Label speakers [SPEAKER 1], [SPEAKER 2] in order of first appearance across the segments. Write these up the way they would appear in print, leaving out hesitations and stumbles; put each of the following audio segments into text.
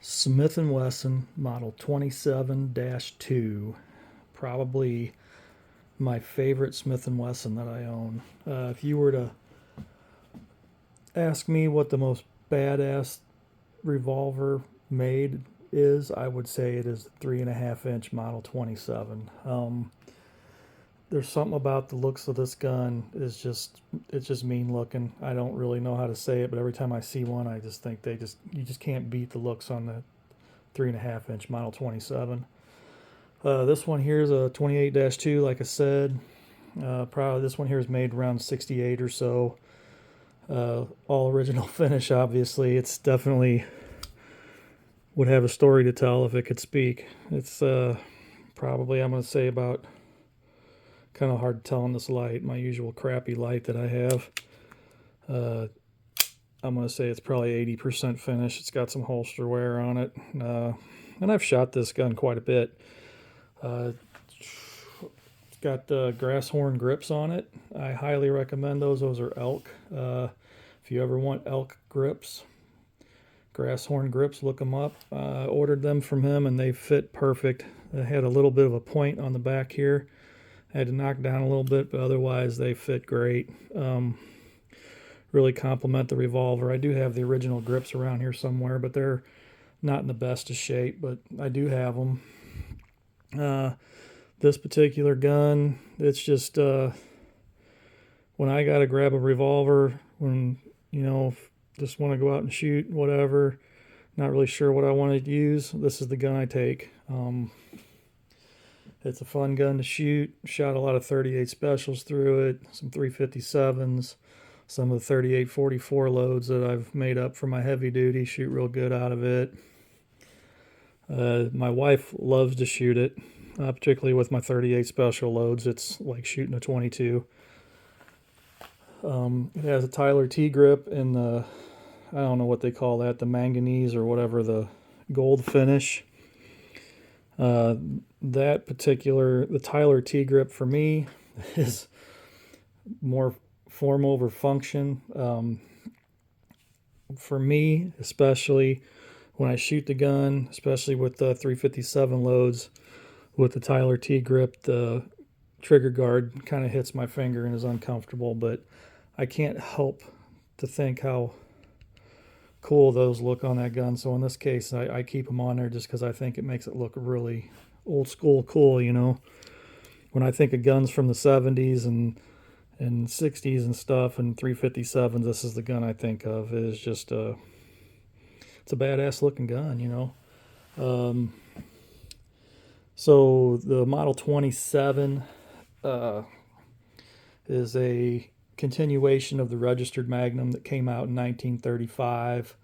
[SPEAKER 1] Smith & Wesson Model 27-2. Probably my favorite Smith & Wesson that I own. If you were to ask me what the most badass revolver made is, I would say it is the 3.5-inch Model 27. There's something about the looks of this gun it's just mean looking. I don't really know how to say it, but every time I see one, I just think you just can't beat the looks on the 3.5-inch Model 27. This one here is a 28-2, like I said. Probably this one here is made around 68 or so. All original finish, obviously. It's definitely would have a story to tell if it could speak. It's probably, I'm going to say, about kind of hard to tell in this light, my usual crappy light that I have. I'm going to say it's probably 80% finish. It's got some holster wear on it. And I've shot this gun quite a bit. It's got grass horn grips on it. I highly recommend those. Those are elk. If you ever want elk grips, grass horn grips, look them up. Ordered them from him and they fit perfect. They had a little bit of a point on the back here. I had to knock down a little bit, but otherwise they fit great. Really complement the revolver. I do have the original grips around here somewhere, but they're not in the best of shape, but I do have them. This particular gun, it's just when I gotta grab a revolver, when just want to go out and shoot, whatever, not really sure what I want to use, this is the gun I take. It's a fun gun to shoot. Shot a lot of 38 specials through it, some 357s, some of the 3844 loads that I've made up for my heavy duty. Shoot real good out of it. My wife loves to shoot it, particularly with my 38 special loads. It's like shooting a 22. It has a Tyler T grip and the, I don't know what they call that, the manganese or whatever, the gold finish. The Tyler T grip for me is more form over function. For me, especially when I shoot the gun, especially with the 357 loads, with the Tyler T grip, the trigger guard kind of hits my finger and is uncomfortable, but I can't help to think how cool those look on that gun. So in this case, I keep them on there just because I think it makes it look really old school cool, When I think of guns from the 70s and 60s and stuff and 357s, this is the gun I think of. It is just it's a badass looking gun, So the Model 27 is a continuation of the registered Magnum that came out in 1935,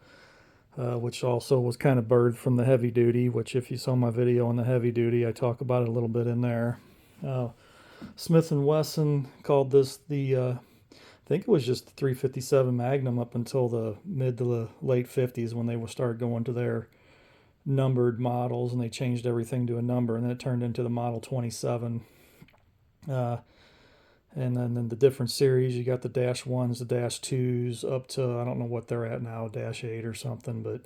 [SPEAKER 1] which also was kind of birthed from the heavy duty, which if you saw my video on the heavy duty, I talk about it a little bit in there. Smith & Wesson called this I think it was just the 357 Magnum up until the mid to the late 50s when they started going to their numbered models and they changed everything to a number, and then it turned into the Model 27. And then in the different series, you got the dash ones, the dash twos, up to, I don't know what they're at now, dash 8 or something, but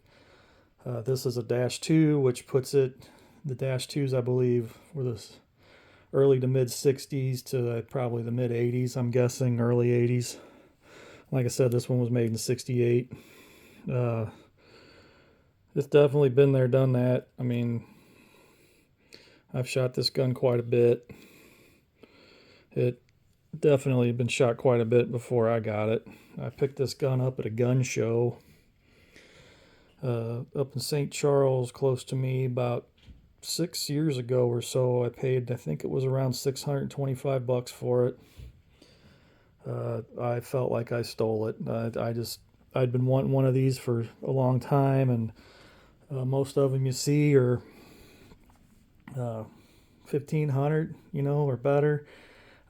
[SPEAKER 1] this is a dash 2, which puts it, the dash 2s, I believe, were this early to mid 60s to probably the mid 80s, I'm guessing, early 80s. Like I said, this one was made in 68. It's definitely been there, done that. I mean, I've shot this gun quite a bit. It definitely been shot quite a bit before I got it. I picked this gun up at a gun show up in St. Charles, close to me, about 6 years ago or so. I paid, I think it was around $625 for it. I felt like I stole it. I'd been wanting one of these for a long time, and most of them you see are 1,500, or better.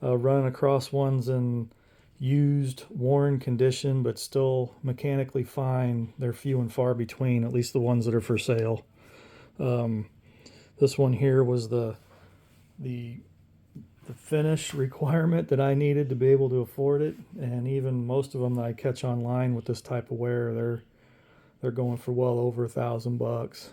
[SPEAKER 1] Running across ones in used, worn condition, but still mechanically fine. They're few and far between, at least the ones that are for sale. This one here was the finish requirement that I needed to be able to afford it, and even most of them that I catch online with this type of wear, they're going for well over $1,000.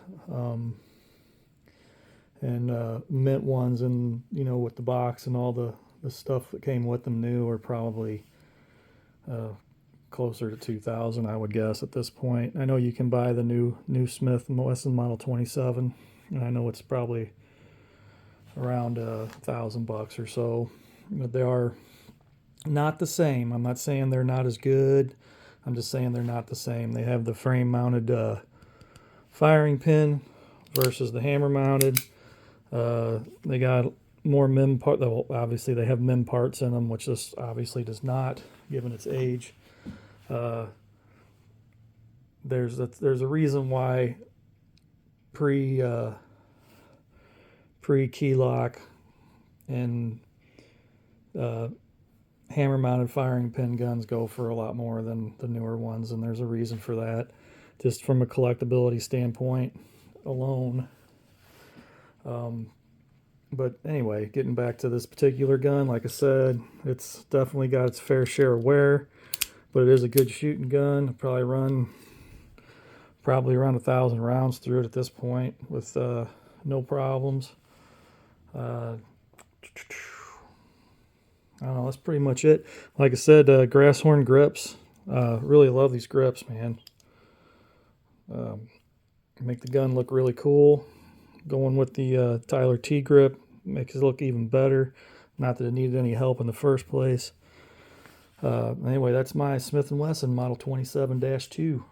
[SPEAKER 1] And mint ones, and with the box and all the stuff that came with them new, are probably closer to 2,000, I would guess, at this point. I know you can buy the new Smith & Wesson Model 27, and I know it's probably around $1,000 or so, but they are not the same. I'm not saying they're not as good. I'm just saying they're not the same. They have the frame-mounted firing pin versus the hammer-mounted. They got more MIM part. Well, obviously they have MIM parts in them, which this obviously does not, given its age. There's a reason why pre key lock and hammer mounted firing pin guns go for a lot more than the newer ones, and there's a reason for that, just from a collectability standpoint alone. But anyway, getting back to this particular gun, like I said, it's definitely got its fair share of wear, but it is a good shooting gun. I'll probably run around 1,000 rounds through it at this point with no problems. I don't know, that's pretty much it. Like I said, grass horn grips. Really love these grips, man. Make the gun look really cool. Going with the Tyler T grip makes it look even better. Not that it needed any help in the first place. Anyway, that's my Smith & Wesson Model 27-2.